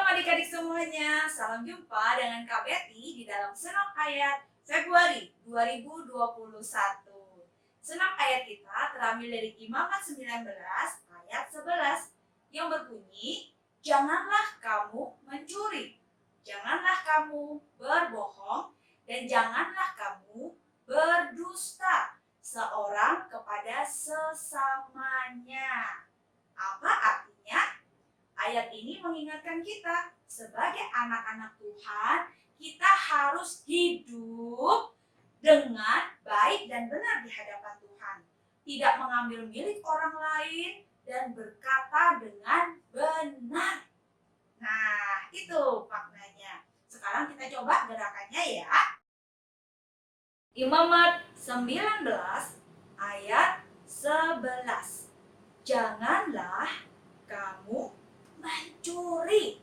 adik-adik semuanya, salam jumpa dengan Kak Betty di dalam Senam Ayat Februari 2021. Senam ayat kita terambil dari Imamat 19 ayat 11 yang berbunyi, janganlah kamu mencuri, janganlah kamu berbohong, dan janganlah kamu berdusta seorang kepada sesamanya. Apa artinya? Ayat ini mengingatkan kita sebagai anak-anak Tuhan, kita harus hidup dengan baik dan benar di hadapan Tuhan. Tidak mengambil milik orang lain dan berkata dengan benar. Nah, itu maknanya. Sekarang kita coba gerakannya ya. Imamat 19 ayat 11. Janganlah kamu mencuri.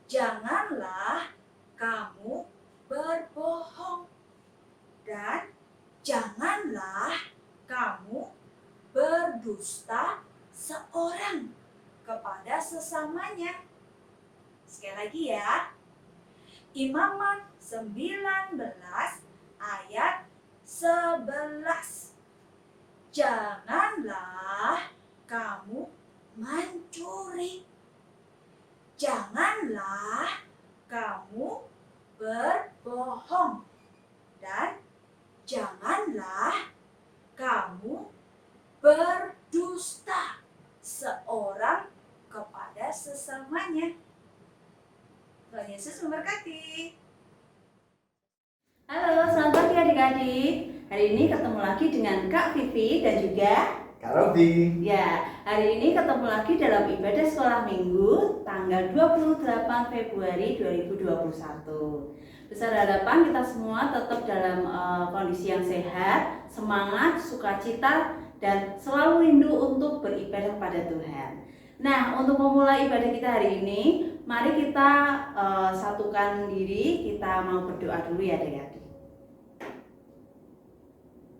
Janganlah kamu berbohong. Dan janganlah kamu berdusta seorang kepada sesamanya. Sekali lagi ya. Imamat 19 ayat 11. Janganlah kamu mencuri. Janganlah kamu berbohong. Dan janganlah kamu berdusta seorang kepada sesamanya. Tuhan Yesus memberkati. Halo, selamat pagi adik-adik. Hari ini ketemu lagi dengan Kak Vivi dan juga Kak Robi. Ya, hari ini ketemu lagi dalam ibadah sekolah minggu tanggal 28 Februari 2021. Besar harapan kita semua tetap dalam kondisi yang sehat, semangat, sukacita, dan selalu rindu untuk beribadah pada Tuhan. Nah, untuk memulai ibadah kita hari ini, mari kita satukan diri, kita mau berdoa dulu ya adik-adik.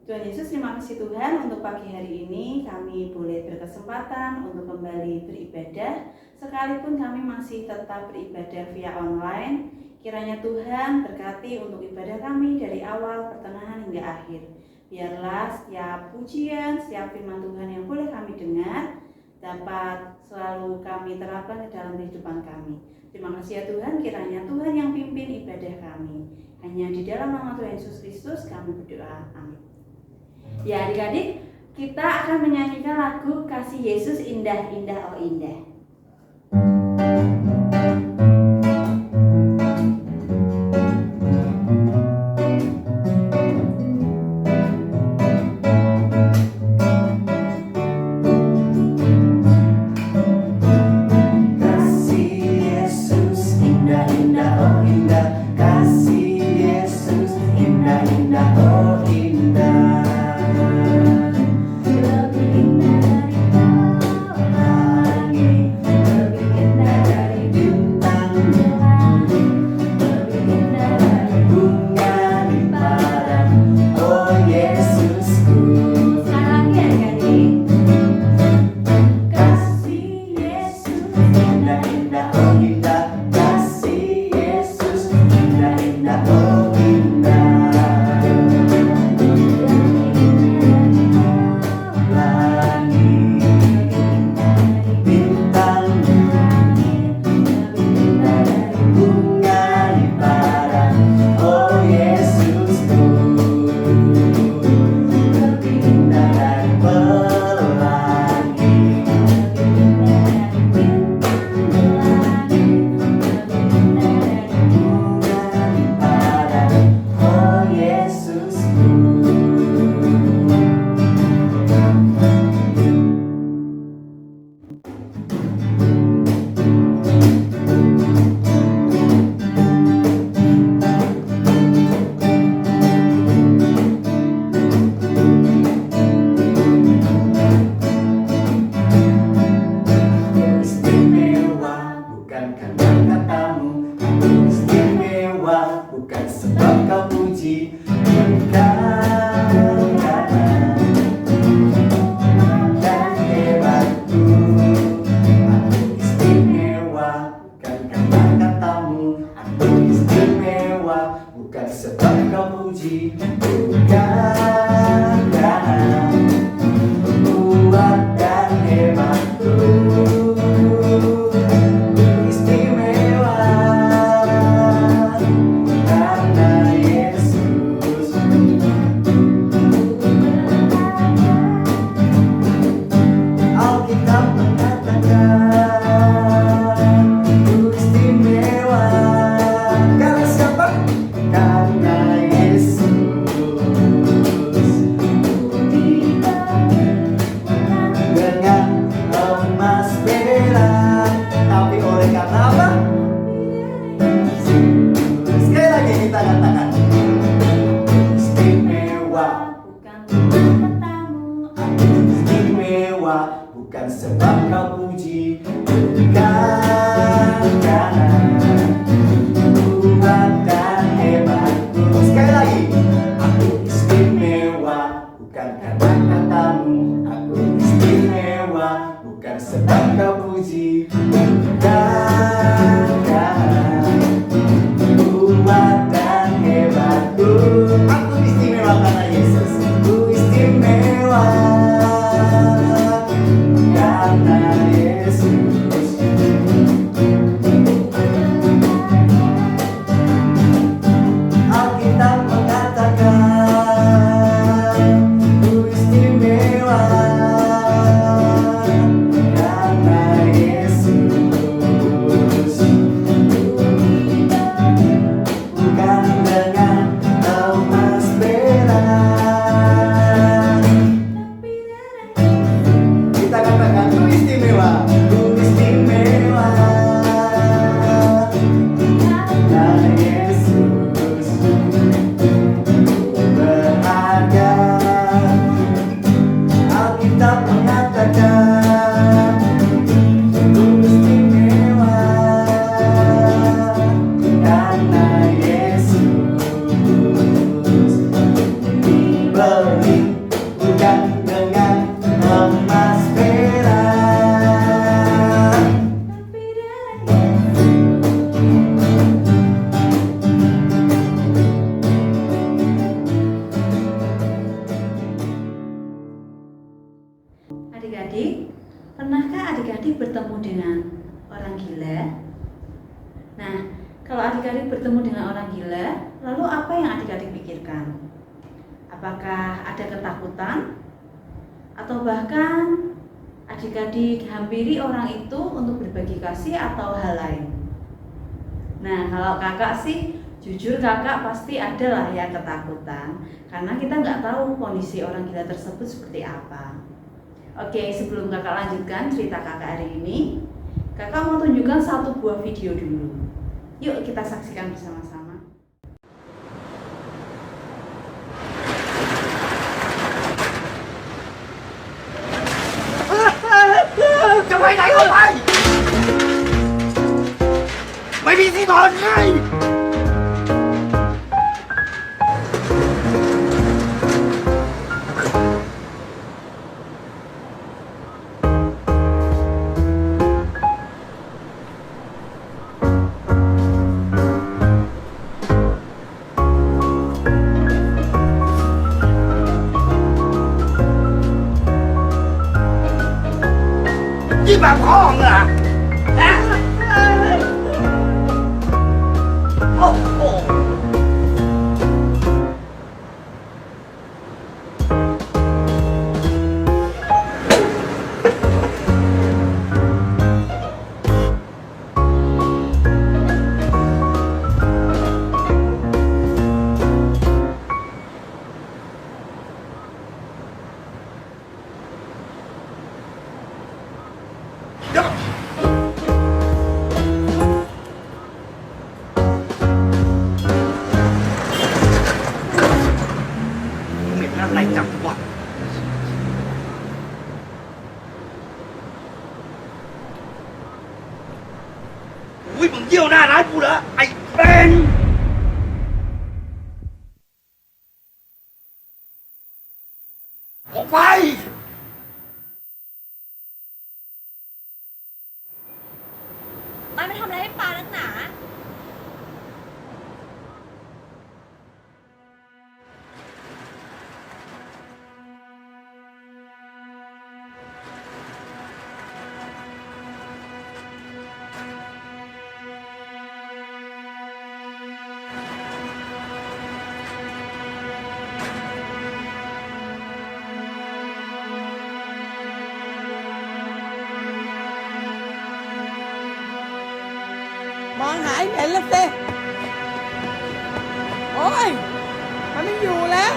Tuhan Yesus, terima kasih Tuhan untuk pagi hari ini kami boleh berkesempatan untuk kembali beribadah. Sekalipun kami masih tetap beribadah via online, kiranya Tuhan berkati untuk ibadah kami dari awal, pertengahan hingga akhir. Biarlah setiap pujian, setiap firman Tuhan yang boleh kami dengar dapat selalu kami terapkan ke dalam kehidupan kami. Terima kasih ya Tuhan, kiranya Tuhan yang pimpin ibadah kami. Hanya di dalam nama Tuhan Yesus Kristus kami berdoa. Amin. Ya adik-adik, kita akan menyanyikan lagu Kasih Yesus Indah Indah Oh Indah. Bukan bukan sebab kau puji, bukan karena kuat dan hebatku. Istimewa karena Yesus. Alkitab mengatakan ku istimewa karena siapa? Karena Yesus. Dengan emas perak, tapi oleh karena apa? Sekali lagi kita katakan istimewa. Bukan katamu, Istimewa bukan sebab kau puji, bukan karena kuat dan hebatku. Sekali lagi, aku istimewa bukan karena katamu. Aku istimewa bukan sebab kau puji, bukan karena kuat dan hebatku. Aku istimewa karena Yesus. Ku istimewa karena Yesus. Alkitab mengatakan ku istimewa karena Yesus. Bukan dengan emas perak. Kita katakan ku istimewa, ku istimewa karena Yesus. Berharga. Alkitab mengatakan ku istimewa karena Yesus. Dibeli bukan dengan emas perak. Adik-adik, pernahkah adik-adik bertemu dengan orang gila? Nah, kalau adik-adik bertemu dengan orang gila, lalu apa yang adik-adik pikirkan? Apakah ada ketakutan? Atau bahkan adik-adik hampiri orang itu untuk berbagi kasih atau hal lain? Nah, kalau kakak sih, jujur kakak pasti ada lah ya ketakutan, karena kita nggak tahu kondisi orang gila tersebut seperti apa. Oke, sebelum kakak lanjutkan cerita kakak hari ini, kakak mau tunjukkan satu buah video dulu. Yuk kita saksikan bersama-sama. มองหาให้เห็นแล้วสิโอ้ยมันไม่อยู่แล้ว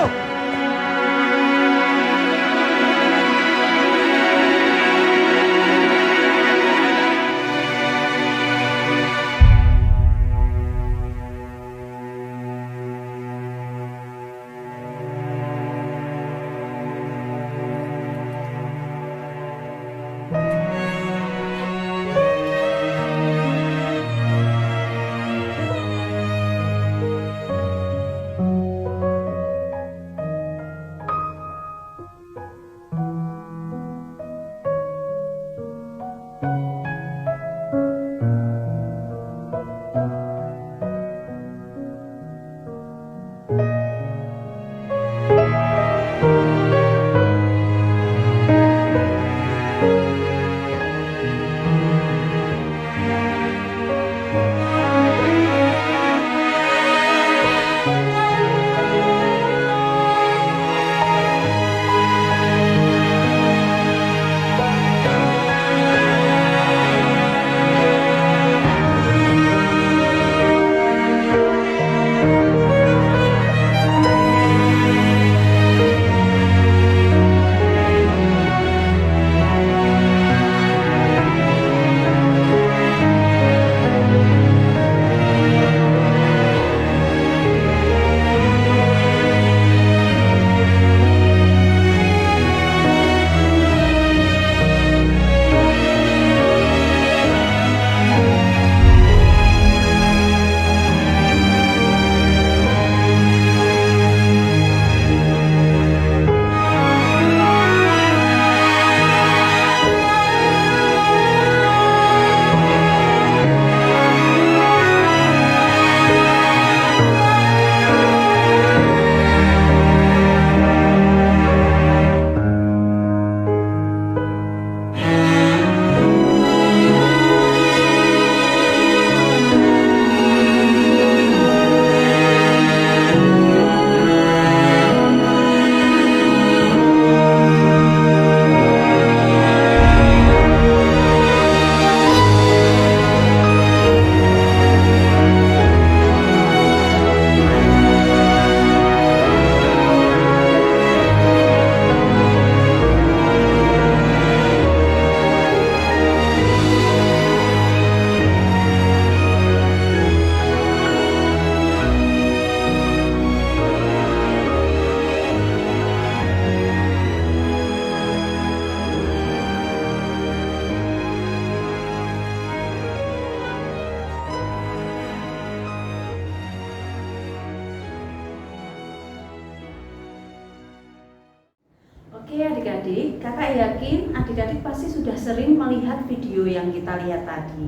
Oke adik-adik, kakak yakin adik-adik pasti sudah sering melihat video yang kita lihat tadi.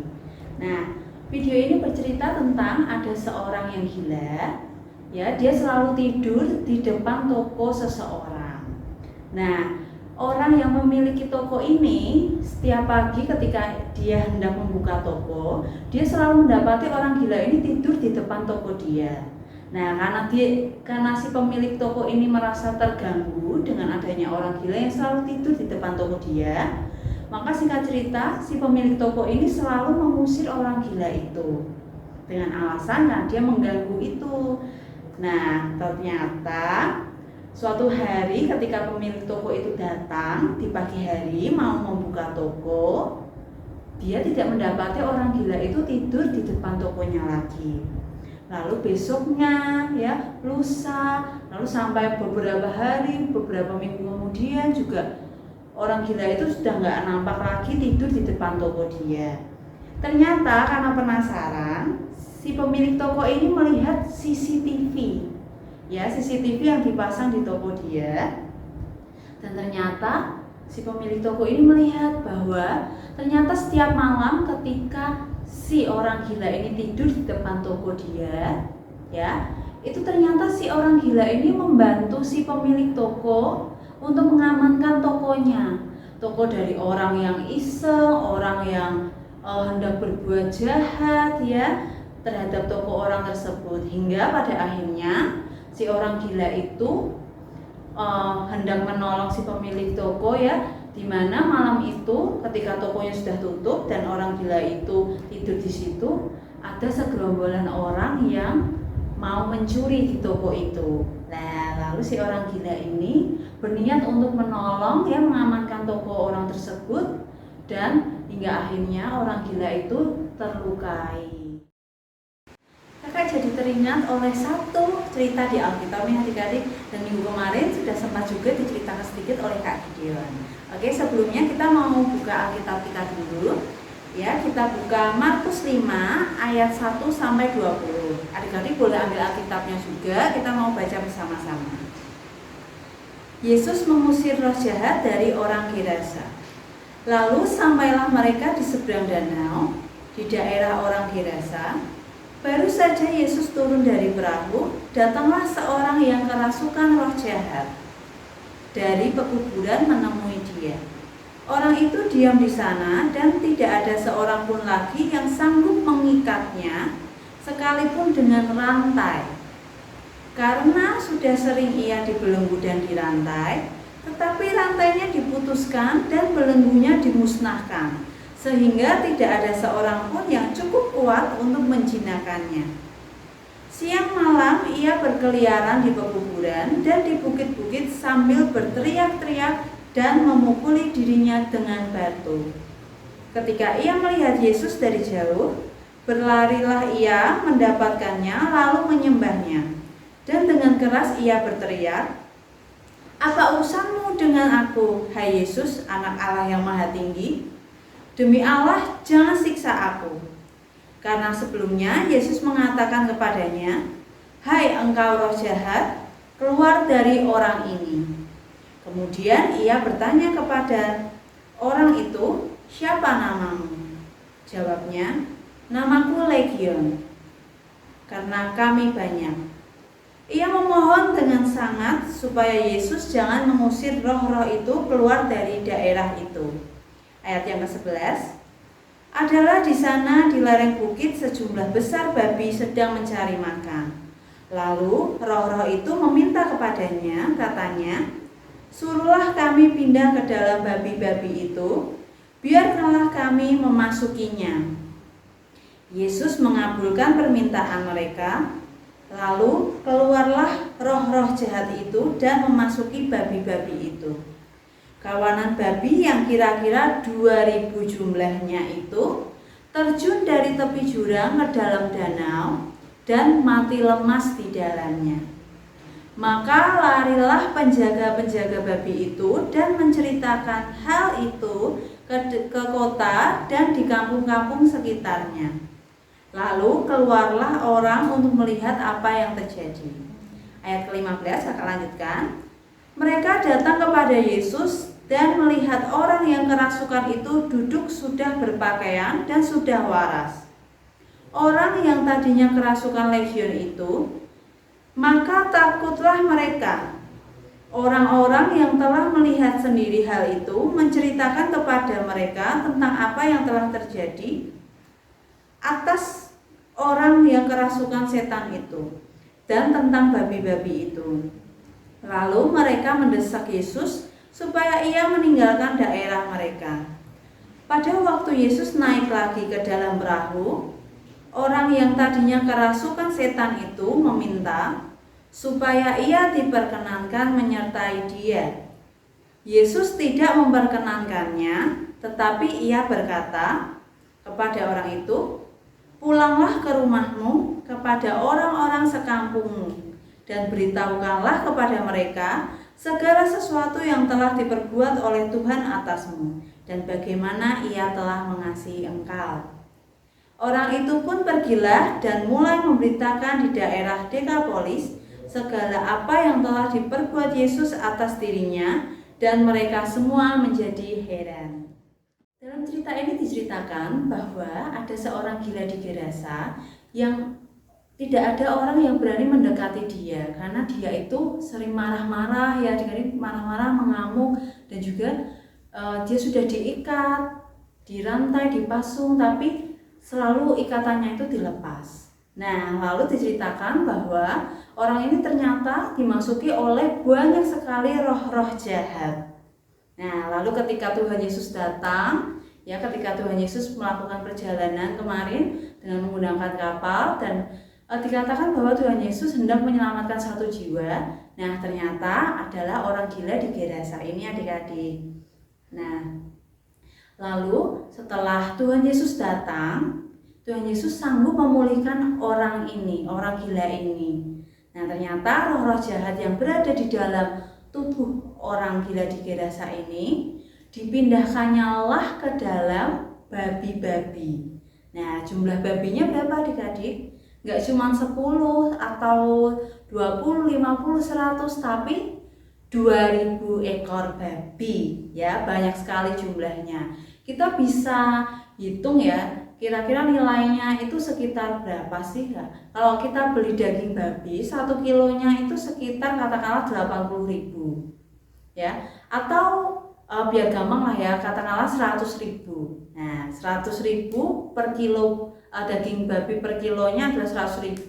Nah, video ini bercerita tentang ada seorang yang gila, ya dia selalu tidur di depan toko seseorang. Nah, orang yang memiliki toko ini setiap pagi ketika dia hendak membuka toko, dia selalu mendapati orang gila ini tidur di depan toko dia. Nah, karena si pemilik toko ini merasa terganggu dengan adanya orang gila yang selalu tidur di depan toko dia, maka singkat cerita si pemilik toko ini selalu mengusir orang gila itu dengan alasan karena dia mengganggu itu. Nah, ternyata suatu hari ketika pemilik toko itu datang di pagi hari mau membuka toko, dia tidak mendapati orang gila itu tidur di depan tokonya lagi. Lalu besoknya, ya lusa, lalu sampai beberapa hari, beberapa minggu kemudian juga orang gila itu sudah nggak nampak lagi tidur di depan toko dia. Ternyata karena penasaran, si pemilik toko ini melihat CCTV, ya CCTV yang dipasang di toko dia. Dan ternyata si pemilik toko ini melihat bahwa ternyata setiap malam ketika si orang gila ini tidur di depan toko dia, ya, itu ternyata si orang gila ini membantu si pemilik toko untuk mengamankan tokonya. Toko dari orang yang iseng, orang yang hendak berbuat jahat, ya, terhadap toko orang tersebut. Hingga pada akhirnya si orang gila itu hendak menolong si pemilik toko, ya, di mana malam itu ketika tokonya sudah tutup dan orang gila itu tidur di situ, ada segerombolan orang yang mau mencuri di toko itu. Nah, lalu si orang gila ini berniat untuk menolong, ya, mengamankan toko orang tersebut, dan hingga akhirnya orang gila itu terlukai. Kakak jadi teringat oleh satu cerita di Alkitab nih adik-adik, dan minggu kemarin sudah sempat juga diceritakan sedikit oleh Kak Gideon. Oke, sebelumnya kita mau buka Alkitab kita dulu. Ya, kita buka Markus 5 ayat 1 sampai 20. Adik-adik boleh ambil Alkitabnya juga, kita mau baca bersama-sama. Yesus mengusir roh jahat dari orang Gerasa. Lalu sampailah mereka di seberang danau, di daerah orang Gerasa. Baru saja Yesus turun dari perahu, datanglah seorang yang kerasukan roh jahat. Dari pekuburan menemui dia. Orang itu diam di sana dan tidak ada seorang pun lagi yang sanggup mengikatnya, sekalipun dengan rantai. Karena sudah sering ia dibelenggu dan dirantai, tetapi rantainya diputuskan dan belenggunya dimusnahkan, sehingga tidak ada seorang pun yang cukup kuat untuk menjinakkannya. Siang malam ia berkeliaran di pekuburan dan di bukit-bukit sambil berteriak-teriak dan memukuli dirinya dengan batu. Ketika ia melihat Yesus dari jauh, berlarilah ia mendapatkannya lalu menyembahnya. Dan dengan keras ia berteriak, "Apa urusanmu dengan aku, hai Yesus, anak Allah yang maha tinggi? Demi Allah, jangan siksa aku." Karena sebelumnya Yesus mengatakan kepadanya, "Hai engkau roh jahat, keluar dari orang ini." Kemudian ia bertanya kepada orang itu, "Siapa namamu?" Jawabnya, "Namaku Legion, karena kami banyak." Ia memohon dengan sangat supaya Yesus jangan mengusir roh-roh itu keluar dari daerah itu. Ayat yang ke-11, adalah di sana di lereng bukit sejumlah besar babi sedang mencari makan. Lalu roh-roh itu meminta kepadanya, katanya, "Suruhlah kami pindah ke dalam babi-babi itu, biarkanlah kami memasukinya." Yesus mengabulkan permintaan mereka, lalu keluarlah roh-roh jahat itu dan memasuki babi-babi itu. Kawanan babi yang kira-kira 2000 jumlahnya itu terjun dari tepi jurang ke dalam danau dan mati lemas di dalamnya. Maka larilah penjaga-penjaga babi itu dan menceritakan hal itu ke kota dan di kampung-kampung sekitarnya. Lalu keluarlah orang untuk melihat apa yang terjadi. Ayat ke-15 akan lanjutkan. Mereka datang kepada Yesus dan melihat orang yang kerasukan itu duduk sudah berpakaian dan sudah waras. Orang yang tadinya kerasukan legion itu, maka takutlah mereka. Orang-orang yang telah melihat sendiri hal itu menceritakan kepada mereka tentang apa yang telah terjadi atas orang yang kerasukan setan itu dan tentang babi-babi itu. Lalu mereka mendesak Yesus supaya ia meninggalkan daerah mereka. Pada waktu Yesus naik lagi ke dalam perahu, orang yang tadinya kerasukan setan itu meminta supaya ia diperkenankan menyertai dia. Yesus tidak memperkenankannya, tetapi ia berkata kepada orang itu, "Pulanglah ke rumahmu kepada orang-orang sekampungmu dan beritahukanlah kepada mereka segala sesuatu yang telah diperbuat oleh Tuhan atasmu dan bagaimana ia telah mengasihi engkau." Orang itu pun pergilah dan mulai memberitakan di daerah Dekapolis segala apa yang telah diperbuat Yesus atas dirinya, dan mereka semua menjadi heran. Dalam cerita ini diceritakan bahwa ada seorang gila di Gerasa yang tidak ada orang yang berani mendekati dia karena dia itu sering marah-marah, ya, jadi marah-marah, mengamuk, dan juga dia sudah diikat, dirantai, dipasung, tapi selalu ikatannya itu dilepas. Nah, lalu diceritakan bahwa orang ini ternyata dimasuki oleh banyak sekali roh-roh jahat. Nah, lalu ketika Tuhan Yesus datang, ya, ketika Tuhan Yesus melakukan perjalanan kemarin, dengan menggunakan kapal dan dikatakan bahwa Tuhan Yesus hendak menyelamatkan satu jiwa. Nah, ternyata adalah orang gila di Gerasa ini adik-adik. Nah, lalu setelah Tuhan Yesus datang, Tuhan Yesus sanggup memulihkan orang ini, orang gila ini. Nah, ternyata roh-roh jahat yang berada di dalam tubuh orang gila di Gerasa ini dipindahkannya lah ke dalam babi-babi. Nah, jumlah babinya berapa adik-adik? Nggak cuma 10 atau 20, 50, 100, tapi 2000 ekor babi ya, banyak sekali jumlahnya. Kita bisa hitung ya, kira-kira nilainya itu sekitar berapa sih ya? Kalau kita beli daging babi 1 kilonya itu sekitar katakanlah 80.000 ya, atau biar gampang lah ya, katakanlah 100.000. Nah, 100.000 per kilo daging babi per kilonya adalah 100.000.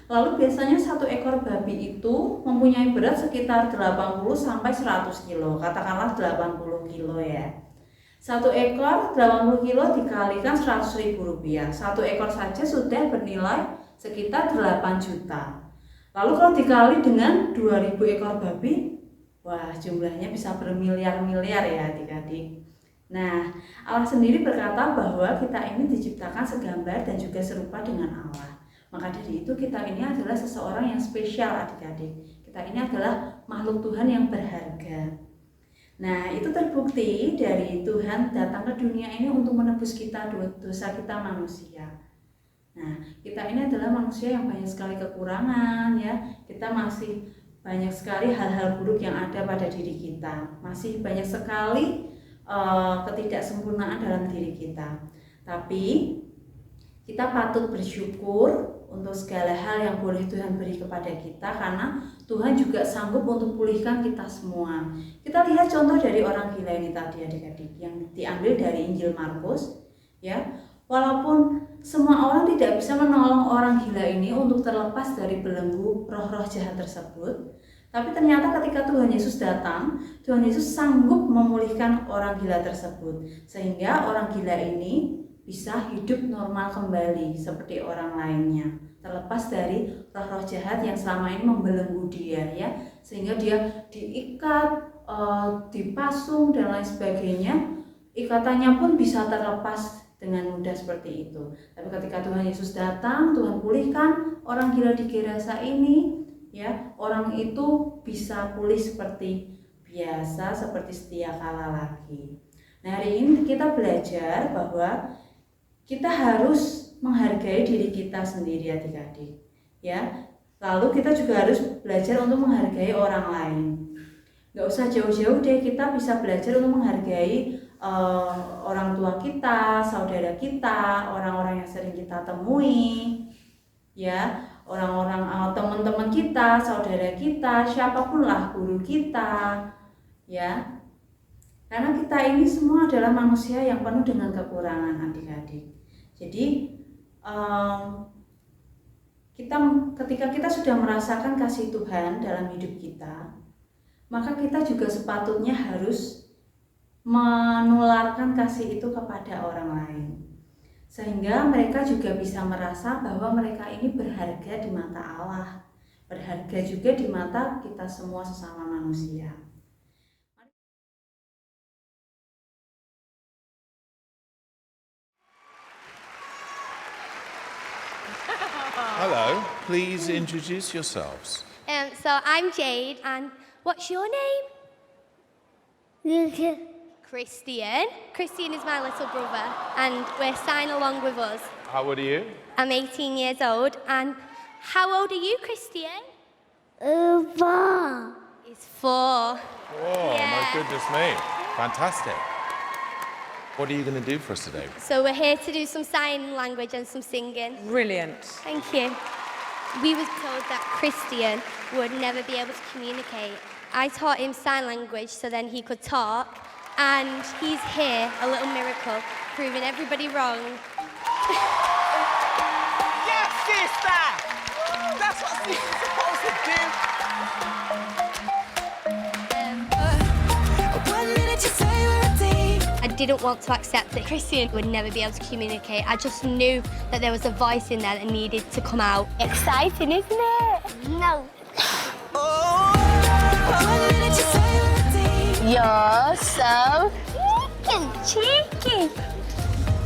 Lalu biasanya satu ekor babi itu mempunyai berat sekitar 80 sampai 100 kilo. Katakanlah 80 kilo ya. Satu ekor 80 kilo dikalikan 100.000 rupiah. Satu ekor saja sudah bernilai sekitar 8 juta. Lalu kalau dikali dengan 2000 ekor babi, wah jumlahnya bisa bermiliar-miliar ya adik-adik. Nah, Allah sendiri berkata bahwa kita ini diciptakan segambar dan juga serupa dengan Allah. Maka dari itu kita ini adalah seseorang yang spesial adik-adik. Kita ini adalah makhluk Tuhan yang berharga. Nah, itu terbukti dari Tuhan datang ke dunia ini untuk menebus kita, dosa kita manusia. Nah, kita ini adalah manusia yang banyak sekali kekurangan ya. Kita masih banyak sekali hal-hal buruk yang ada pada diri kita. Masih banyak sekali ketidaksempurnaan dalam diri kita. Tapi kita patut bersyukur untuk segala hal yang boleh Tuhan beri kepada kita, karena Tuhan juga sanggup untuk pulihkan kita semua. Kita lihat contoh dari orang gila ini tadi adik-adik, yang diambil dari Injil Markus ya. Walaupun semua orang tidak bisa menolong orang gila ini untuk terlepas dari belenggu roh-roh jahat tersebut, tapi ternyata ketika Tuhan Yesus datang, Tuhan Yesus sanggup memulihkan orang gila tersebut, sehingga orang gila ini bisa hidup normal kembali seperti orang lainnya, terlepas dari roh-roh jahat yang selama ini membelenggu dia ya, sehingga dia diikat, dipasung dan lain sebagainya. Ikatannya pun bisa terlepas dengan mudah seperti itu. Tapi ketika Tuhan Yesus datang, Tuhan pulihkan orang gila di Gerasa ini ya, orang itu bisa pulih seperti biasa, seperti sedia kala lagi. Nah, hari ini kita belajar bahwa kita harus menghargai diri kita sendiri adik-adik ya. Lalu kita juga harus belajar untuk menghargai orang lain. Gak usah jauh-jauh deh, kita bisa belajar untuk menghargai orang tua kita, saudara kita, orang-orang yang sering kita temui ya, orang-orang teman-teman kita, saudara kita, siapapun lah, guru kita ya. Karena kita ini semua adalah manusia yang penuh dengan kekurangan adik-adik. Jadi ketika kita sudah merasakan kasih Tuhan dalam hidup kita, maka kita juga sepatutnya harus menularkan kasih itu kepada orang lain, sehingga mereka juga bisa merasa bahwa mereka ini berharga di mata Allah, berharga juga di mata kita semua sesama manusia. Hello, please introduce yourselves. So I'm Jade, and what's your name? Christian. Christian is my little brother, and we're sign along with us. How old are you? I'm 18 years old, and how old are you, Christian? 4. He's 4. Oh, Yeah. my goodness me. Fantastic. What are you going to do for us today? So we're here to do some sign language and some singing. Brilliant. Thank you. We were told that Christian would never be able to communicate. I taught him sign language so then he could talk, and he's here, a little miracle, proving everybody wrong. Yes, sister! That's what sister's supposed to do. I didn't want to accept that Christian would never be able to communicate. I just knew that there was a voice in there that needed to come out. Exciting, isn't it? No. You're so cheeky.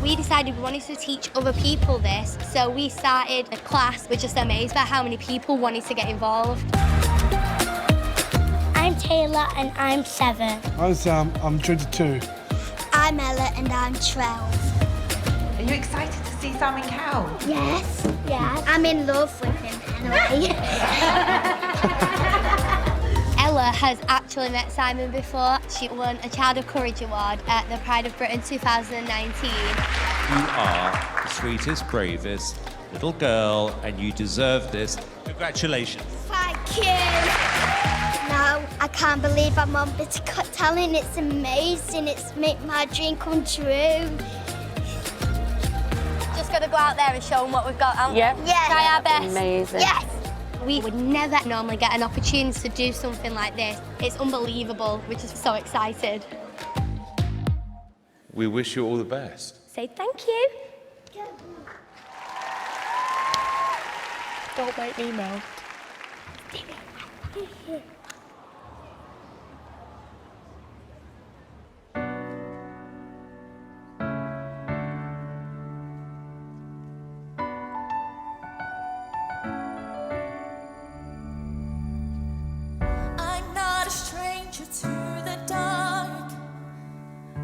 We decided we wanted to teach other people this, so we started a class. We're just amazed by how many people wanted to get involved. I'm Taylor and I'm 7. I'm Sam, I'm 22. I'm Ella and I'm 12. Are you excited to see Sam in Cow? Yes. Yeah. I'm in love with him anyway. Ella has actually met Simon before. She won a Child of Courage Award at the Pride of Britain 2019. You are the sweetest, bravest little girl, and you deserve this. Congratulations. Thank you. No, I can't believe I'm on Bitter Cut Talent. It's amazing. It's made my dream come true. Just got to go out there and show them what we've got. Yes. Try our best. Amazing. Yes. We would never normally get an opportunity to do something like this. It's unbelievable. We're just so excited. We wish you all the best. Say thank you. Don't make me melt. I'm not a stranger to the dark.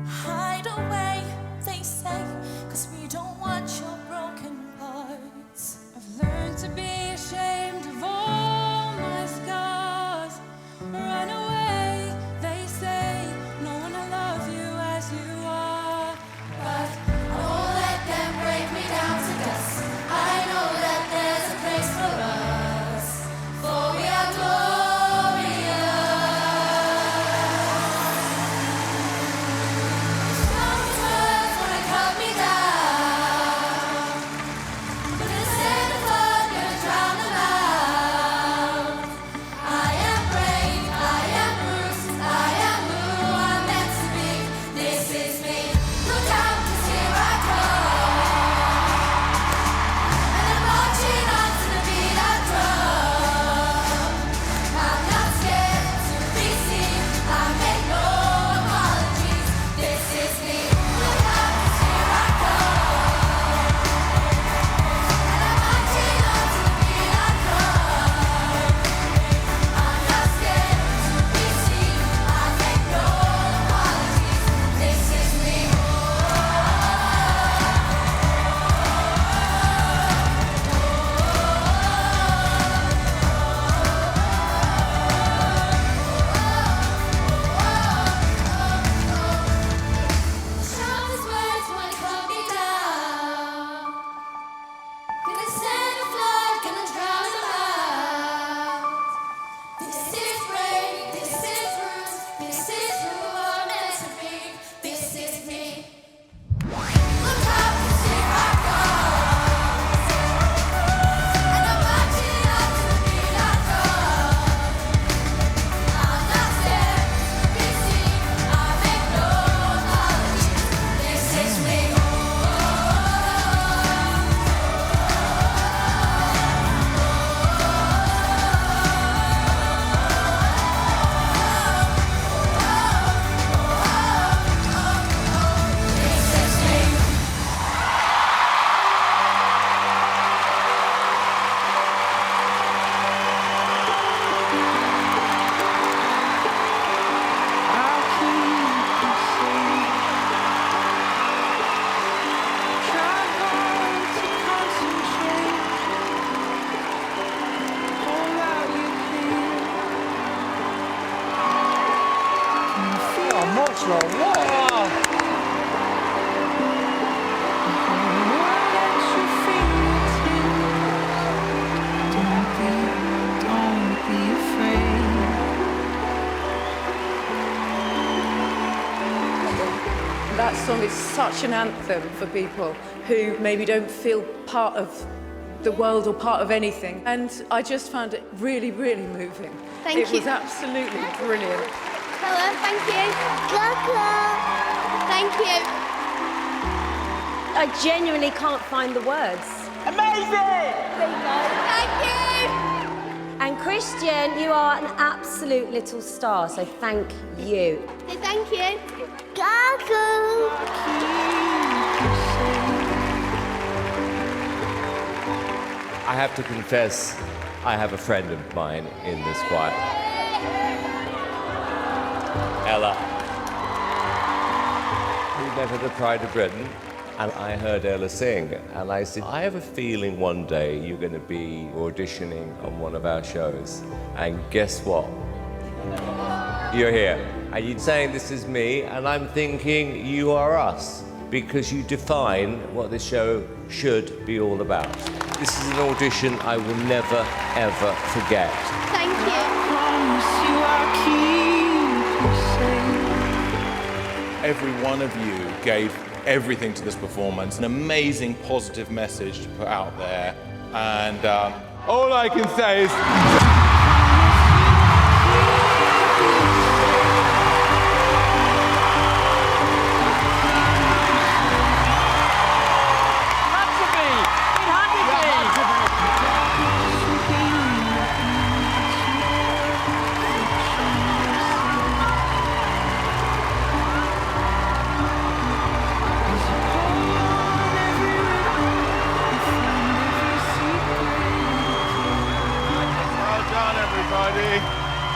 Hide away, they say, 'cause we don't want your broken parts. I've learned to be ashamed of all my scars. Run away, they say, no one will love you as you are. But I won't let them break me down to dust. I know that there's a place for us, for we are glorious. Strongest words wanna cut me down, but instead of blood, gonna drown them out. I am brave, I am bruised, I am who I'm meant to be. This is me. Look out, 'cause here I come, and I'm marching on to the beat I drum. I'm not scared to be seen. I make no apologies. This is me. Look out, 'cause here I come, and I'm marching on to the beat I drum. I'm not scared to be seen. I make no apologies. This is me. Strongest words wanna cut me down. Gonna send a flood, gonna drown them out. This is brave, this is bruised, this is who I'm meant to be. This is me. Look out, 'cause here I come, and I'm marching on to the beat I drum. I'm not scared to be seen. I make no apologies. This is me. Oh, Moxlow, what? That song is such an anthem for people who maybe don't feel part of the world or part of anything. And I just found it really, really moving. Thank It you. was absolutely brilliant. Hello, thank you. Go, go. Thank you. I genuinely can't find the words. Amazing! Thank you. And Christian, you are an absolute little star, so thank you. Say thank you. Gaku. I have to confess, I have a friend of mine in this choir. Ella. We met at the Pride of Britain, and I heard Ella sing, and I said, I have a feeling one day you're going to be auditioning on one of our shows. And guess what? You're here. And you're saying this is me, and I'm thinking you are us, because you define what this show should be all about. This is an audition I will never, ever forget. Thank you. Every one of you gave everything to this performance, an amazing positive message to put out there. And all I can say is...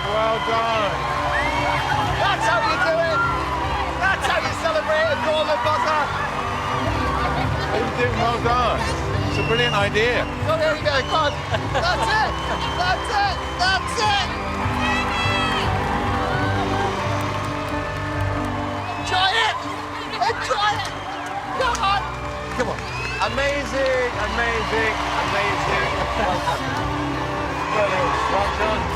Well done. That's how you do it! That's how you celebrate a golden buzzer! You did well done. It's a brilliant idea. Oh, there you go, come on. That's it! That's it! That's it! Enjoy it! Enjoy it! Come on! Come on. Amazing, amazing, amazing. Well done. Brilliant. Well done.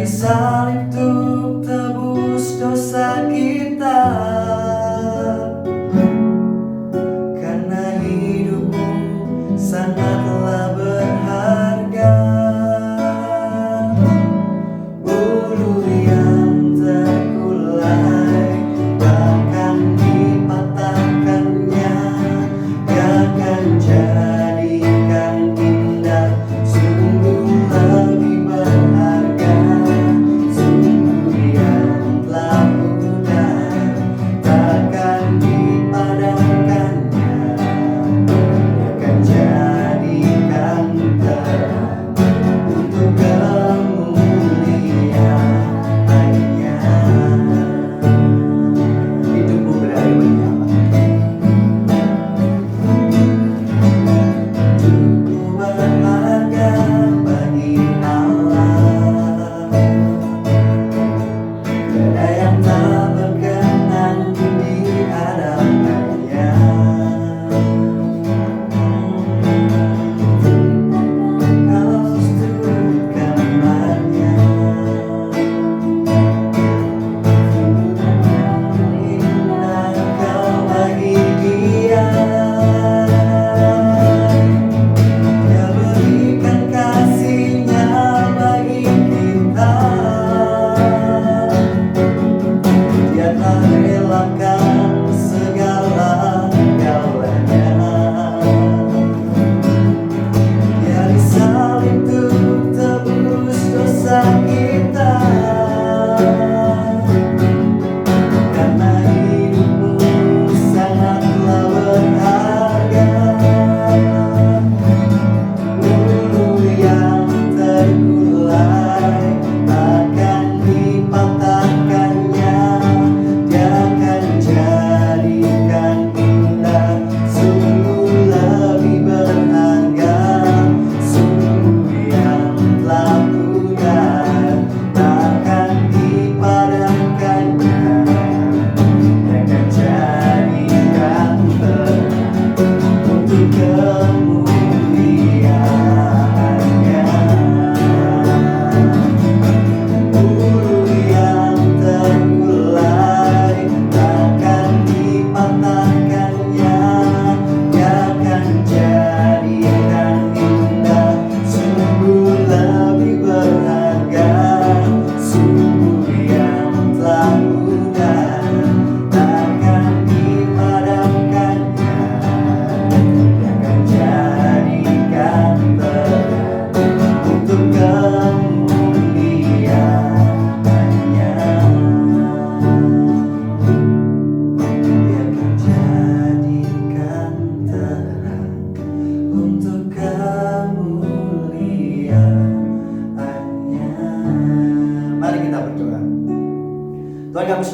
Salib untuk tebus dosa kita, karena hidupmu sangatlah berharga. Bulu yang terkulai bahkan dipatahkannya, akan jadikan indah, sungguh lebih berharga.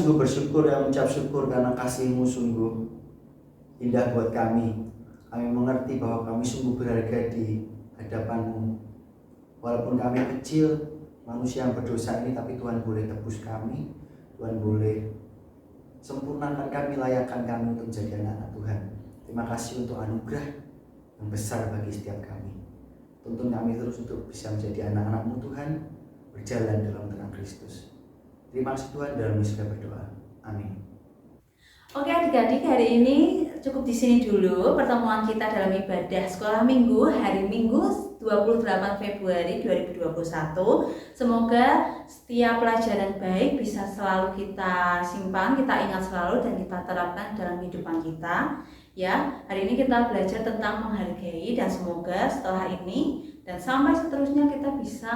sungguh bersyukur ya, mengucap syukur karena kasih-Mu sungguh indah buat kami. Kami mengerti bahwa kami sungguh berharga di hadapan-Mu. Walaupun kami kecil, manusia yang berdosa ini, tapi Tuhan boleh tebus kami. Tuhan boleh sempurnakan kami, layakkan kami untuk menjadi anak-anak Tuhan. Terima kasih untuk anugerah yang besar bagi setiap kami. Tuntun kami terus untuk bisa menjadi anak-anak-Mu Tuhan, berjalan dalam terang Kristus. Terima kasih Tuhan, dalam ini sudah berdoa. Amin. Oke adik-adik, hari ini cukup di sini dulu pertemuan kita dalam ibadah sekolah minggu hari Minggu 28 Februari 2021. Semoga setiap pelajaran baik bisa selalu kita simpan, kita ingat selalu dan kita terapkan dalam kehidupan kita. Ya, hari ini kita belajar tentang menghargai dan semoga setelah ini dan sampai seterusnya kita bisa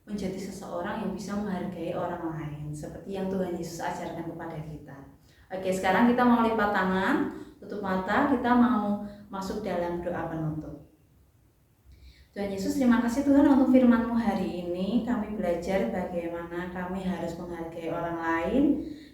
menjadi seseorang yang bisa menghargai orang lain seperti yang Tuhan Yesus ajarkan kepada kita. Oke, sekarang kita mau lipat tangan, tutup mata, kita mau masuk dalam doa penutup. Tuhan Yesus, terima kasih Tuhan untuk firman-Mu hari ini. Kami belajar bagaimana kami harus menghargai orang lain.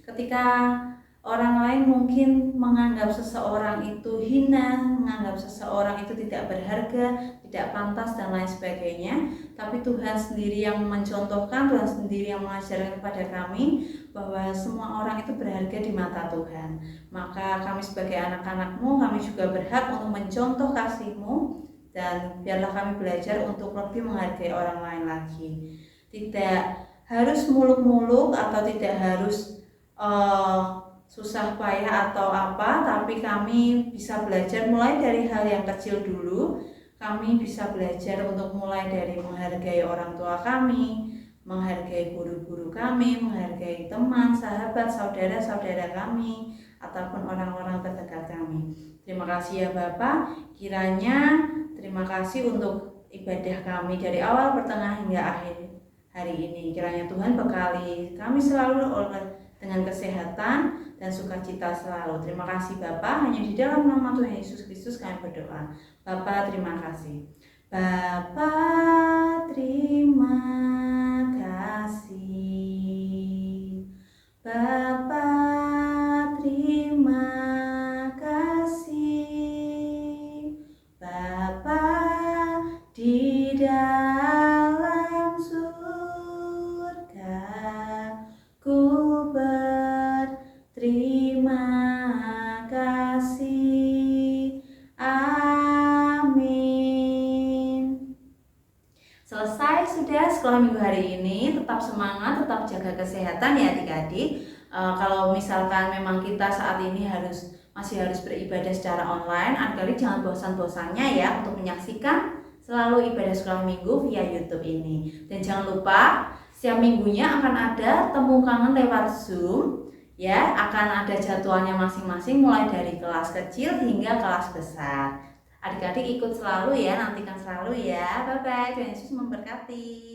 Ketika orang lain mungkin menganggap seseorang itu hina, menganggap seseorang itu tidak berharga, tidak pantas dan lain sebagainya. Tapi Tuhan sendiri yang mencontohkan, Tuhan sendiri yang mengajarkan kepada kami bahwa semua orang itu berharga di mata Tuhan. Maka kami sebagai anak-anak-Mu, kami juga berhak untuk mencontoh kasih-Mu. Dan biarlah kami belajar untuk lebih menghargai orang lain lagi. Tidak harus muluk-muluk atau tidak harus susah payah atau apa, tapi kami bisa belajar mulai dari hal yang kecil dulu. Kami bisa belajar untuk mulai dari menghargai orang tua kami, menghargai guru-guru kami, menghargai teman, sahabat, saudara-saudara kami, ataupun orang-orang terdekat kami. Terima kasih ya Bapak, kiranya terima kasih untuk ibadah kami dari awal, pertengahan hingga akhir hari ini. Kiranya Tuhan bekali kami selalu dengan kesehatan dan sukacita selalu. Terima kasih Bapa, hanya di dalam nama Tuhan Yesus Kristus kami berdoa. Bapa, terima kasih. Bapa, terima kasih. Bapa, terima kasih. Bapa di dalam surga, ku berterima kasih. Amin. Selesai sudah sekolah minggu hari ini. Tetap semangat, tetap jaga kesehatan ya adik-adik. Kalau misalkan memang kita saat ini masih harus beribadah secara online, adik-adik jangan bosan-bosannya ya untuk menyaksikan selalu ibadah sekolah minggu via YouTube ini. Dan jangan lupa setiap minggunya akan ada temu kangen lewat Zoom. Ya, akan ada jadwalnya masing-masing mulai dari kelas kecil hingga kelas besar. Adik-adik ikut selalu ya, nantikan selalu ya. Bye-bye, Tuhan Yesus memberkati.